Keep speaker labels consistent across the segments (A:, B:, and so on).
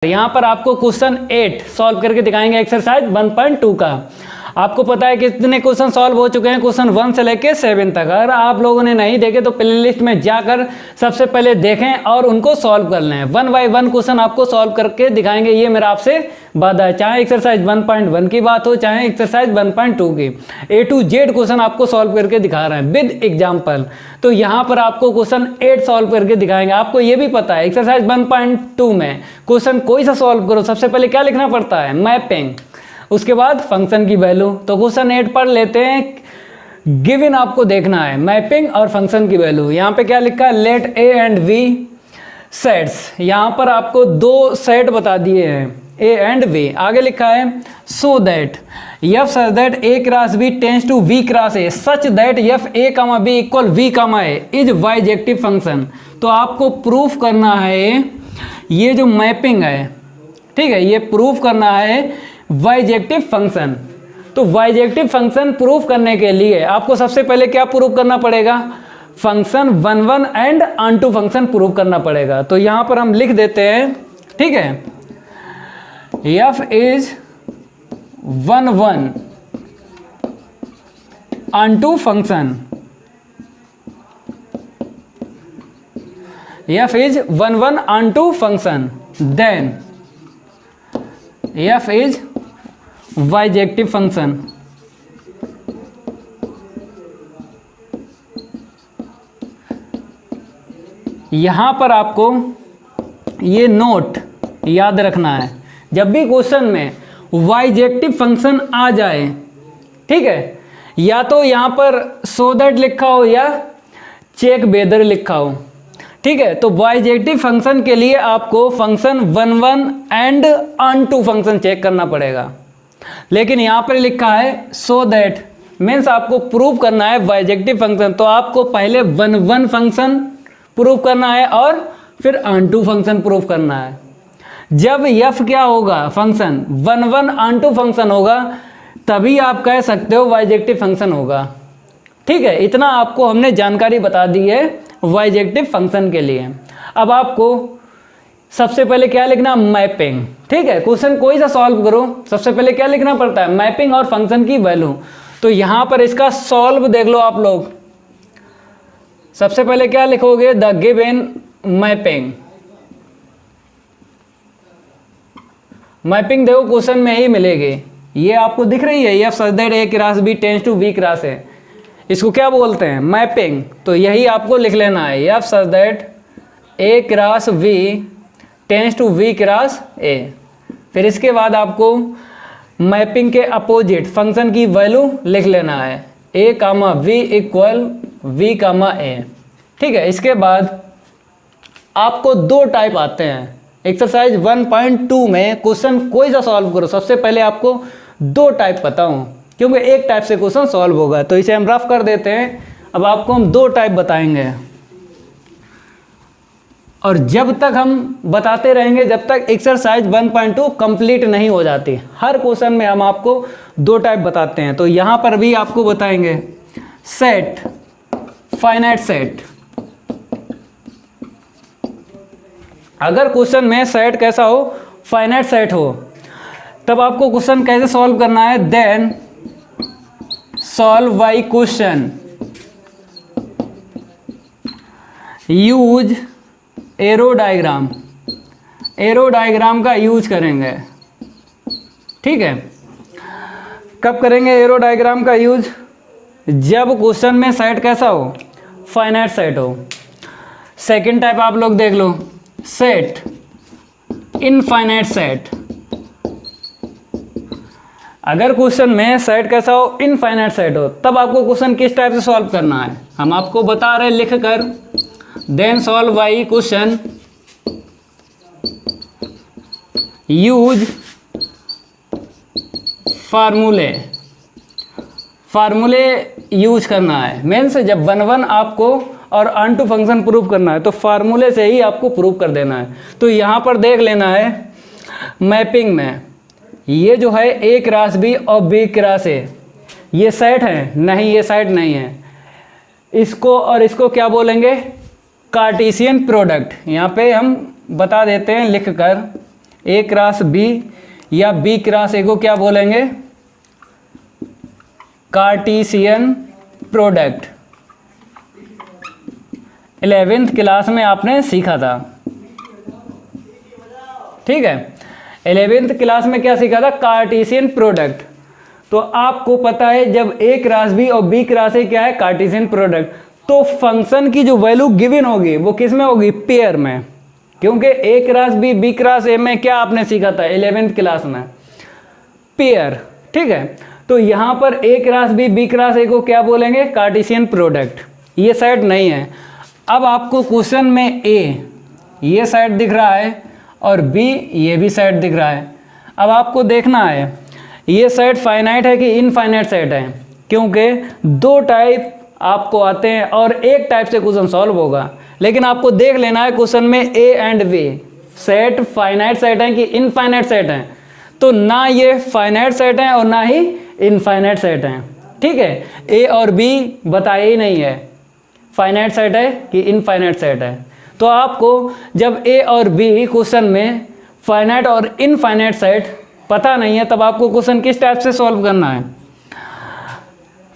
A: यहाँ पर आपको क्वेश्चन 8 सॉल्व करके दिखाएंगे एक्सरसाइज 1.2 का। आपको पता है कितने क्वेश्चन सॉल्व हो चुके हैं, क्वेश्चन 1 से लेके 7 तक। अगर आप लोगों ने नहीं देखे तो प्लेलिस्ट में जाकर सबसे पहले देखें और उनको सॉल्व कर लें। 1 बाय 1 क्वेश्चन आपको सॉल्व करके दिखाएंगे, ये मेरा आपसे वादा है। चाहे एक्सरसाइज 1.1 की बात हो, चाहे एक्सरसाइज 1.2 की, A to Z क्वेश्चन आपको सॉल्व करके दिखा रहे हैं विद एग्जाम्पल। तो यहाँ पर आपको क्वेश्चन 8 सॉल्व करके दिखाएंगे। आपको ये भी पता है एक्सरसाइज 1.2 में क्वेश्चन कोई सा सॉल्व करो, सबसे पहले क्या लिखना पड़ता है, मैपिंग, उसके बाद फंक्शन की वैल्यू। तो क्वेश्चन 8 पढ़ लेते हैं। गिवन आपको देखना है मैपिंग और फंक्शन की वैल्यू। यहाँ पे क्या लिखा है, let A and B sets. यहाँ पर आपको दो सेट बता दिए हैं, ए एंड बी। आगे लिखा है so that F such that A cross B tense to we cross A such that F A comma B equal V comma A is bijective function. तो आपको प्रूफ करना है ये जो मैपिंग है, ठीक है, ये प्रूफ करना है बाइजेक्टिव फंक्शन। तो बाइजेक्टिव फंक्शन प्रूफ करने के लिए आपको सबसे पहले क्या प्रूफ करना पड़ेगा, फंक्शन 1 एंड ऑन2 फंक्शन प्रूफ करना पड़ेगा। तो यहां पर हम लिख देते हैं, ठीक है, f is 1 onto function, f is 1 onto function, then f is bijective function. यहां पर आपको ये नोट याद रखना है, जब भी क्वेश्चन में बाइजेक्टिव फंक्शन आ जाए, ठीक है, या तो यहां पर सो दैट लिखा हो या चेक वेदर लिखा हो, ठीक है। तो बाइजेक्टिव फंक्शन के लिए आपको फंक्शन 1 एंड ऑन2 फंक्शन चेक करना पड़ेगा। लेकिन यहां पर लिखा है सो दैट, मीन्स आपको प्रूव करना है बाइजेक्टिव फंक्शन। तो आपको पहले 1 फंक्शन प्रूव करना है और फिर ऑन2 फंक्शन प्रूव करना है। जब f क्या होगा, फंक्शन 1 ऑन2 फंक्शन होगा, तभी आप कह सकते हो बाइजेक्टिव फंक्शन होगा, ठीक है। इतना आपको हमने जानकारी बता दी है बाइजेक्टिव फंक्शन के लिए। अब आपको सबसे पहले क्या लिखना, मैपिंग, ठीक है। क्वेश्चन कोई सा सॉल्व करो, सबसे पहले क्या लिखना पड़ता है, मैपिंग और फंक्शन की वैल्यू। तो यहां पर इसका सॉल्व देख लो आप लोग। सबसे पहले क्या लिखोगे, द गिवन मैपिंग। मैपिंग देखो क्वेश्चन में ही मिलेगी, ये आपको दिख रही है, F such that A cross B tense to B cross A, इसको क्या बोलते हैं, मैपिंग। तो यही आपको लिख लेना है, F such that A cross B tense to we cross A. फिर इसके बाद आपको मैपिंग के अपोजिट फंक्शन की वैल्यू लिख लेना है, ए कामा वी इक्वल वी कामा ए, ठीक है। इसके बाद आपको दो टाइप आते हैं एक्सरसाइज 1.2 में। क्वेश्चन कोई सा सॉल्व करो, सबसे पहले आपको दो टाइप बताऊं, क्योंकि एक टाइप से क्वेश्चन सॉल्व होगा। तो इसे हम रफ कर देते हैं। अब आपको हम दो टाइप बताएंगे, और जब तक हम बताते रहेंगे जब तक एक्सरसाइज 1.2 कंप्लीट नहीं हो जाती। हर क्वेश्चन में हम आपको दो टाइप बताते हैं। तो यहां पर भी आपको बताएंगे सेट, फाइनाइट सेट। अगर क्वेश्चन में सेट कैसा हो, फाइनाइट सेट हो, तब आपको क्वेश्चन कैसे सॉल्व करना है, then solve by question, use arrow diagram. Arrow diagram का यूज करेंगे, ठीक है। कब करेंगे एरो डायग्राम का यूज, जब क्वेश्चन में सेट कैसा हो, फाइनाइट सेट हो। सेकंड टाइप आप लोग देख लो, सेट इनफाइनाइट सेट। अगर क्वेश्चन में सेट कैसा हो, इनफाइनाइट सेट हो, तब आपको क्वेश्चन किस टाइप से सॉल्व करना है हम आपको बता रहे लिख कर। Then solve by question, use फार्मूले। फार्मूले यूज करना है, मीन्स जब 1 आपको और ऑन2 फंक्शन प्रूव करना है तो फार्मूले से ही आपको प्रूव कर देना है। तो यहाँ पर देख लेना है मैपिंग में, ये जो है ए क्रॉस बी और बी क्रॉस ए, ये सेट है, नहीं ये सेट नहीं है। इसको और इसको क्या बोलेंगे, कार्टेशियन प्रोडक्ट। यहाँ पे हम बता देते हैं लिख कर, ए क्रॉस बी या बी क्रॉस ए को क्या बोलेंगे? Cartesian product. 11th क्लास में आपने सीखा था, ठीक है। 11th क्लास में क्या सीखा था? Cartesian product. तो आपको पता है जब ए क्रॉस बी और बी क्रॉस ए क्या है? Cartesian product. तो फंक्शन की जो वैल्यू गिवन होगी वो किस में होगी? पेयर में, क्योंकि A cross B B cross A में क्या आपने सीखा था 11th क्लास में? पेयर, ठीक है। तो यहाँ पर A cross B B cross A को क्या बोलेंगे? Cartesian product. ये साइड नहीं है। अब आपको क्वेश्चन में ए ये साइड दिख रहा है और बी ये भी साइड दिख रहा है। अब आपको देखना है ये साइड फाइनाइट है कि इनफाइनाइट साइड है, क्योंकि दो टाइप आपको आते हैं और एक टाइप से क्वेश्चन सॉल्व होगा। लेकिन आपको देख लेना है क्वेश्चन में A and B set finite set है कि इनफाइनाइट सेट है। तो ना ये फाइनाइट सेट है और ना ही इनफाइनाइट सेट है, ठीक है। ए और बी बताया ही नहीं है फाइनाइट सेट है कि इनफाइनाइट सेट है। तो आपको जब ए और बी क्वेश्चन में फाइनाइट और इनफाइनाइट सेट पता नहीं है तब आपको क्वेश्चन किस टाइप से सॉल्व करना है?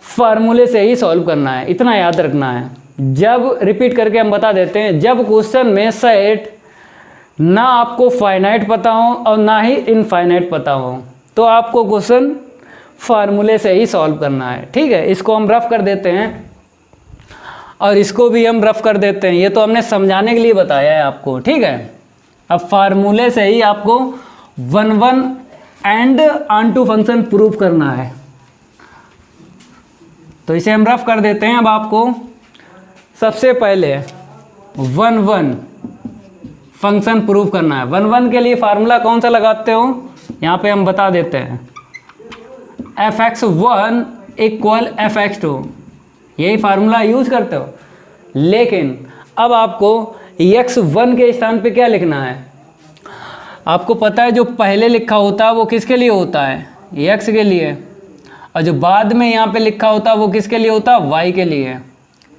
A: फार्मूले से ही सॉल्व करना है, इतना याद रखना है। जब रिपीट करके हम बता देते हैं, जब क्वेश्चन में सेट ना आपको फाइनाइट पता हो और ना ही इनफाइनाइट पता हो तो आपको क्वेश्चन फार्मूले से ही सॉल्व करना है, ठीक है। इसको हम रफ कर देते हैं और इसको भी हम रफ कर देते हैं। ये तो हमने समझाने के लिए बताया है आपको, ठीक है। अब फार्मूले से ही आपको 1 and onto function proof करना है, तो इसे हम रफ कर देते हैं। अब आपको सबसे पहले 1 फंक्शन प्रूफ करना है। 1 के लिए फार्मूला कौन सा लगाते हो? यहाँ पे हम बता देते हैं, fx1 इक्वल fx2, यही फार्मूला यूज करते हो। लेकिन अब आपको x1 के स्थान पे क्या लिखना है? आपको पता है जो पहले लिखा होता है वो किसके लिए होता है? x के लिए, और जो बाद में यहाँ पे लिखा होता है वो किसके लिए होता है? y के लिए,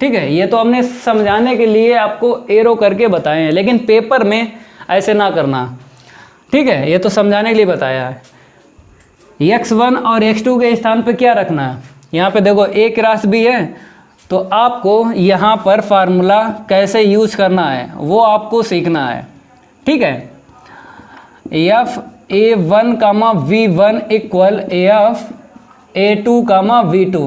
A: ठीक है। ये तो हमने समझाने के लिए आपको एरो करके बताए हैं, लेकिन पेपर में ऐसे ना करना, ठीक है। ये तो समझाने के लिए बताया है। x1 और x2 के स्थान पे क्या रखना है? यहाँ पे देखो a क्रॉस b है, तो आपको यहाँ पर फार्मूला कैसे यूज करना है वो आपको सीखना है, ठीक है। एफ a1 कामा v1 इक्वल एफ a2 कामा v2।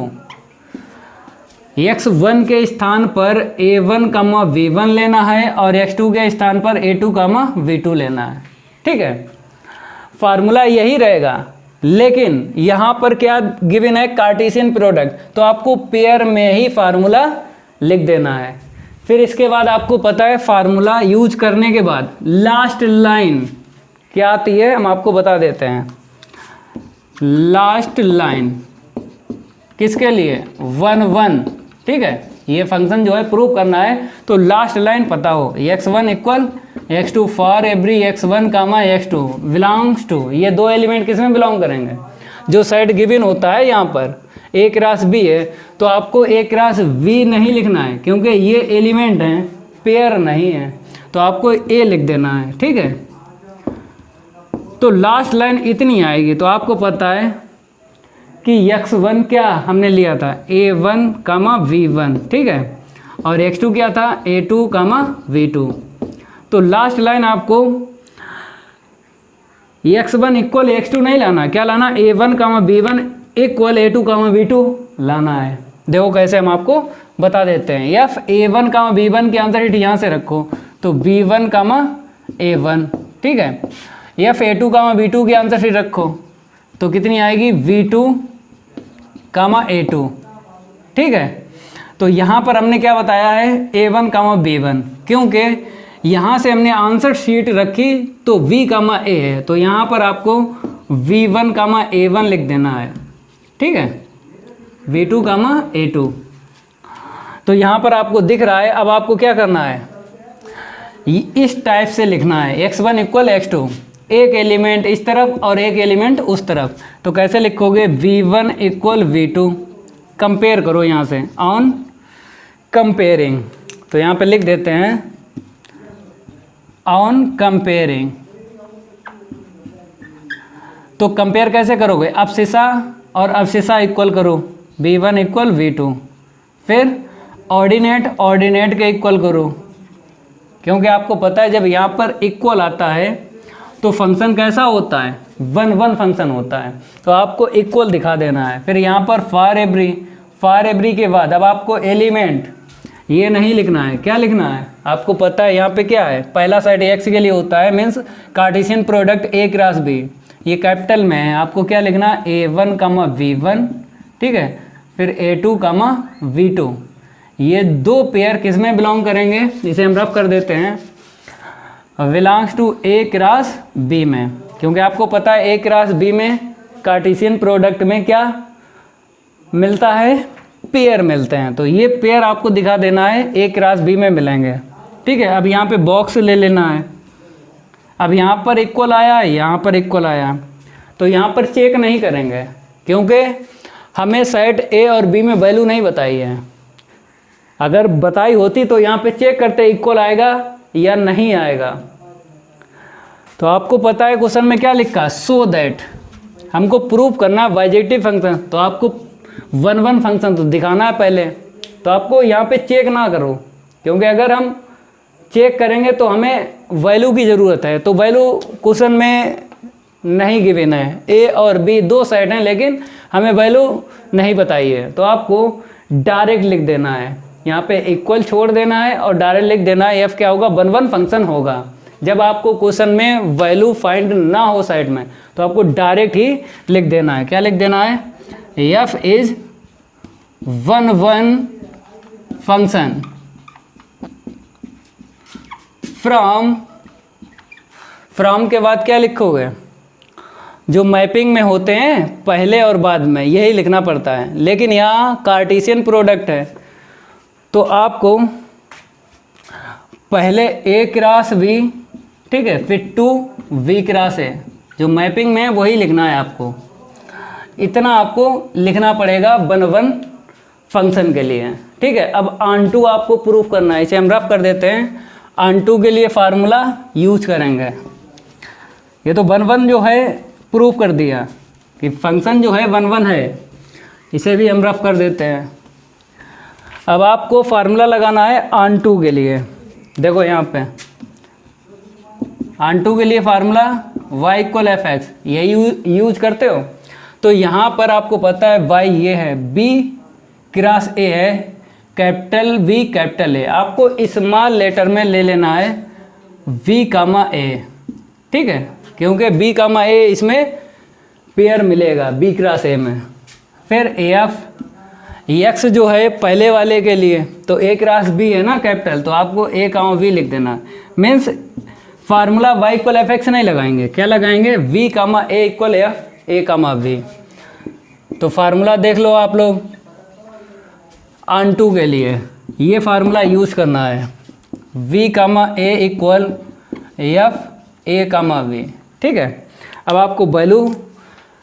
A: x1 के स्थान पर a1 कामा v1 लेना है और x2 के स्थान पर a2 कामा v2 लेना है, ठीक है। फार्मूला यही रहेगा, लेकिन यहाँ पर क्या गिवन है? कार्टेशियन प्रोडक्ट, तो आपको पेयर में ही फार्मूला लिख देना है। फिर इसके बाद आपको पता है फार्मूला यूज करने के बाद लास्ट लाइन क्या आती है, हम आपको बता देते हैं। लास्ट लाइन किसके लिए? 1 ठीक है। ये फंक्शन जो है प्रूव करना है तो लास्ट लाइन पता हो, x1 equal x2 for every x1 comma x2 belongs to, ये दो एलिमेंट किस में बिलोंग करेंगे? जो सेट गिवन होता है यहाँ पर a क्रॉस b है, तो आपको a क्रॉस v नहीं लिखना है क्योंकि ये एलिमेंट हैं, पेयर नहीं है, तो आपको a लिख देना है, ठीक है। तो लास्ट लाइन इतनी आएगी, तो आपको पता है कि x1 क्या हमने लिया था? a1 कामा v1, ठीक है, और x2 क्या था? a2 कामा v2। तो लास्ट लाइन आपको x1 इक्वल x2 नहीं लाना, क्या लाना? a1 कामा b1 इक्वल a2 कामा v2 लाना है। देखो कैसे हम आपको बता देते हैं। f a1 कामा b1 की आंसर शीट यहाँ से रखो तो b1 कामा a1, ठीक है। f a2 कामा b2 की आंसर शीट रखो तो कितनी आएगी? v2 कामा a2, ठीक है। तो यहाँ पर हमने क्या बताया है? a1 कामा b1, क्योंकि यहाँ से हमने आंसर शीट रखी तो v कामा a है, तो यहाँ पर आपको v1 कामा a1 लिख देना है, ठीक है, v2 कामा a2। तो यहाँ पर आपको दिख रहा है। अब आपको क्या करना है? इस टाइप से लिखना है, x1 इक्वल x2, एक एलिमेंट इस तरफ और एक एलिमेंट उस तरफ। तो कैसे लिखोगे? v1 इक्वल v2, कंपेयर करो यहाँ से, ऑन कंपेयरिंग। तो यहाँ पे लिख देते हैं ऑन कंपेयरिंग, तो कंपेयर कैसे करोगे, अवशेषा और अवशेषा इक्वल करो, v1 इक्वल v2, फिर ऑर्डिनेट के इक्वल करो, क्योंकि आपको पता है जब यहाँ पर इक्वल आता है तो फंक्शन कैसा होता है, 1 फंक्शन होता है, तो आपको इक्वल दिखा देना है। फिर यहाँ पर फॉर एवरी के बाद अब आपको एलिमेंट ये नहीं लिखना है, क्या लिखना है, आपको पता है यहाँ पे क्या है, पहला साइड x के लिए होता है, means Cartesian product a cross b, ये कैपिटल में है, आपको क्या लिखना है, a1 v1, ठीक है, फिर a2 v2, ये दो पेयर किस में बिलोंग करेंगे, इसे हम रफ कर देते हैं, belongs to a cross b में, क्योंकि आपको पता है a क्रॉस b में कार्टेशियन प्रोडक्ट में क्या मिलता है, पेयर मिलते हैं, तो ये पेयर आपको दिखा देना है a क्रॉस b में मिलेंगे, ठीक है। अब यहाँ पे बॉक्स ले लेना है, अब यहाँ पर इक्वल आया, यहाँ पर इक्वल आया, तो यहाँ पर चेक नहीं करेंगे क्योंकि हमें सेट a और b में वैल्यू नहीं बताई है, अगर बताई होती तो यहाँ पे चेक करते इक्वल आएगा या नहीं आएगा। तो आपको पता है क्वेश्चन में क्या लिखा, सो दैट हमको प्रूव करना है बाइजेक्टिव फंक्शन, तो आपको 1 फंक्शन तो दिखाना है पहले, तो आपको यहाँ पे चेक ना करो, क्योंकि अगर हम चेक करेंगे तो हमें वैल्यू की ज़रूरत है, तो वैल्यू क्वेश्चन में नहीं गिवन है, a और b दो सेट हैं लेकिन हमें वैल्यू नहीं बताई है, तो आपको डायरेक्ट लिख देना है, यहाँ पे इक्वल छोड़ देना है और डायरेक्ट लिख देना है, f क्या होगा, 1 फंक्शन होगा। जब आपको क्वेश्चन में वैल्यू फाइंड ना हो साइड में तो आपको डायरेक्ट ही लिख देना है, क्या लिख देना है, f इज 1 फंक्शन फ्रॉम के बाद क्या लिखोगे, जो मैपिंग में होते हैं पहले और बाद में यही लिखना पड़ता है, लेकिन यहाँ कार्टेशियन प्रोडक्ट है तो आपको पहले a क्रॉस v, ठीक है, फिर 2 v क्रॉस a, जो मैपिंग में है वही लिखना है आपको, इतना आपको लिखना पड़ेगा 1 फंक्शन के लिए, ठीक है। अब ऑन टू आपको प्रूफ करना है, इसे हम रफ कर देते हैं, ऑन टू के लिए फार्मूला यूज करेंगे, ये तो 1 जो है प्रूफ कर दिया कि फंक्शन जो है 1 है, इसे भी हम रफ कर देते हैं। अब आपको फार्मूला लगाना है ऑन टू के लिए, देखो यहाँ पे ऑन टू के लिए formula y equal F x, यही यूज करते हो, तो यहाँ पर आपको पता है y ये है, b क्रॉस a है, कैपिटल V कैपिटल A, आपको स्मॉल लेटर में ले लेना है v a, ठीक है, क्योंकि b a इसमें पेयर मिलेगा b क्रॉस a में। फिर af x जो है पहले वाले के लिए तो a क्रॉस b है ना कैपिटल, तो आपको a v लिख देना, means formula y equal F x नहीं लगाएंगे, क्या लगाएंगे, v a equal F a v। तो फार्मूला देख लो आप लोग, ऑन टू के लिए ये फार्मूला यूज़ करना है, v a equal F a v, ठीक है। अब आपको वैल्यू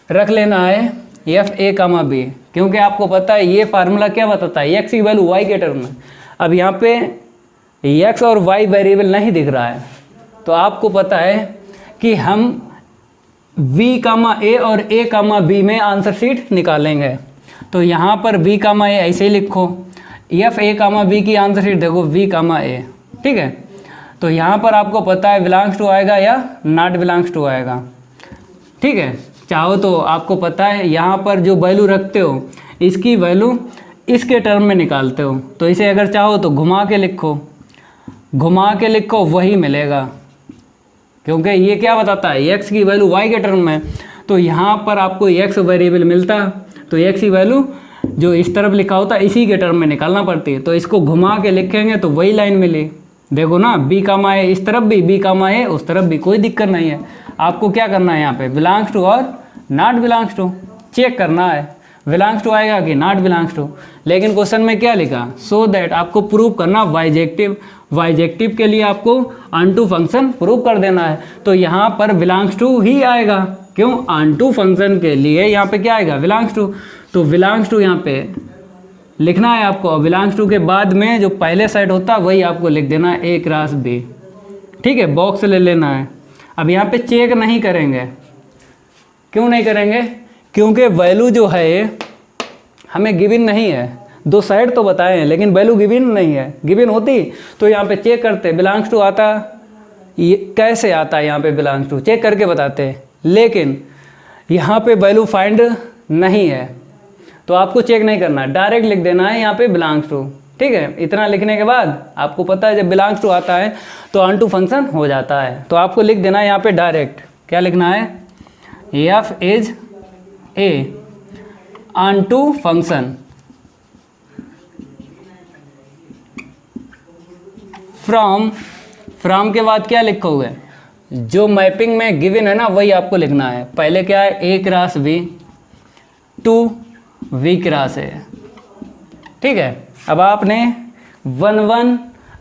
A: रख लेना है एफ a b, क्योंकि आपको पता है ये फार्मूला क्या बताता है, x की वैल्यू y के टर्म में, अब यहाँ पे x और y वेरिएबल नहीं दिख रहा है, तो आपको पता है कि हम v a और a b में आंसर शीट निकालेंगे, तो यहाँ पर v a ऐसे ही लिखो, एफ a b की आंसर शीट देखो v a, ठीक है। तो यहाँ पर आपको पता है बिलोंग्स टू आएगा या नॉट बिलोंग्स टू आएगा, ठीक है। चाहो तो आपको पता है यहाँ पर जो वैल्यू रखते हो इसकी वैल्यू इसके टर्म में निकालते हो, तो इसे अगर चाहो तो घुमा के लिखो वही मिलेगा, क्योंकि ये क्या बताता है x की वैल्यू y के टर्म में, तो यहाँ पर आपको x वेरिएबल मिलता, तो x की वैल्यू जो इस तरफ लिखा होता है इसी के टर्म में निकालना पड़ती है, तो इसको घुमा के लिखेंगे तो वही लाइन मिली, देखो ना b a इस तरफ भी, b a उस तरफ भी, कोई दिक्कत नहीं है। आपको क्या करना है यहाँ पे बिलोंग्स टू और नॉट बिलोंग्स टू चेक करना है, बिलोंग्स टू आएगा कि नॉट बिलोंग्स टू, लेकिन क्वेश्चन में क्या लिखा, सो दैट आपको प्रूव करना बाइजेक्टिव के लिए आपको ऑन टू फंक्शन प्रूव कर देना है, तो यहाँ पर बिलोंग्स टू ही आएगा, क्यों, ऑन टू फंक्शन के लिए यहाँ पे क्या आएगा, बिलोंग्स टू, तो बिलोंग्स टू यहाँ पे लिखना है आपको, बिलोंग्स टू के बाद में जो पहले साइड होता है वही आपको लिख देना है a क्रॉस b, ठीक है, बॉक्स ले लेना है। अब यहाँ पे चेक नहीं करेंगे, क्यों नहीं करेंगे? क्योंकि वैल्यू जो है हमें गिवन नहीं है, दो साइड तो बताए हैं लेकिन वैल्यू गिवन नहीं है। गिवन होती तो यहाँ पे चेक करते, बिलोंग्स टू आता, ये कैसे आता है यहाँ पे बिलोंग्स टू चेक करके बताते, लेकिन यहाँ पे वैल्यू फाइंड नहीं है तो आपको चेक नहीं करना, डायरेक्ट लिख देना है यहाँ पे बिलोंग्स टू। ठीक है, इतना लिखने के बाद आपको पता है जब बिलोंग्स टू आता है तो ऑन टू फंक्शन हो जाता है, तो आपको लिख देना है यहाँ पे डायरेक्ट, क्या लिखना है, F is A onto function from के बाद क्या लिखोगे, जो मैपिंग में गिवन है ना वही आपको लिखना है। पहले क्या है, A cross B to we cross A. ठीक है, अब आपने 1 1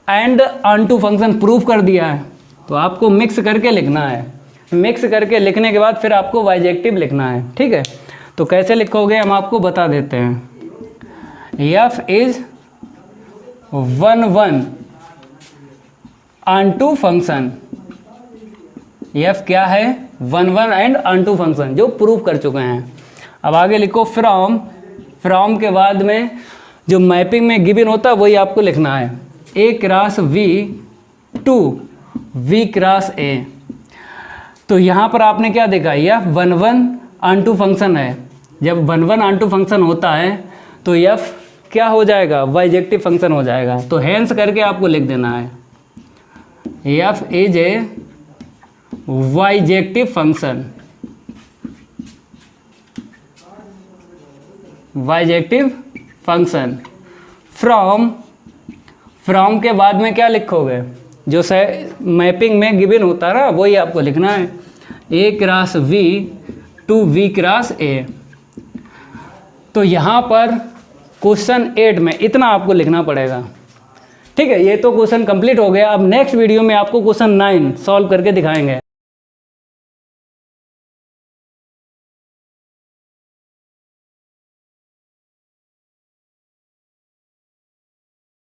A: and onto function proof कर दिया है तो आपको मिक्स करके लिखना है। मिक्स करके लिखने के बाद फिर आपको बाइजेक्टिव लिखना है। ठीक है, तो कैसे लिखोगे हम आपको बता देते हैं। F is 1 1 onto function, F क्या है 1 1 एंड ऑन टू फंक्शन जो प्रूफ कर चुके हैं। अब आगे लिखो फ्रॉम के बाद में जो मैपिंग में गिवन होता है वही आपको लिखना है, A cross B to we cross A. तो यहाँ पर आपने क्या देखा, एफ 1 1 ऑन टू फंक्शन है, जब 1 1 ऑन टू फंक्शन होता है तो एफ क्या हो जाएगा, बाइजेक्टिव फंक्शन हो जाएगा। तो हैंस करके आपको लिख देना है F is A bijective function, bijective function. From के बाद में क्या लिखोगे, जो मैपिंग में गिवन होता है ना वही आपको लिखना है, A cross B to we cross A. तो यहाँ पर क्वेश्चन 8 में इतना आपको लिखना पड़ेगा। ठीक है, ये तो क्वेश्चन कंप्लीट हो गया। अब नेक्स्ट वीडियो में आपको क्वेश्चन 9 सॉल्व करके दिखाएंगे।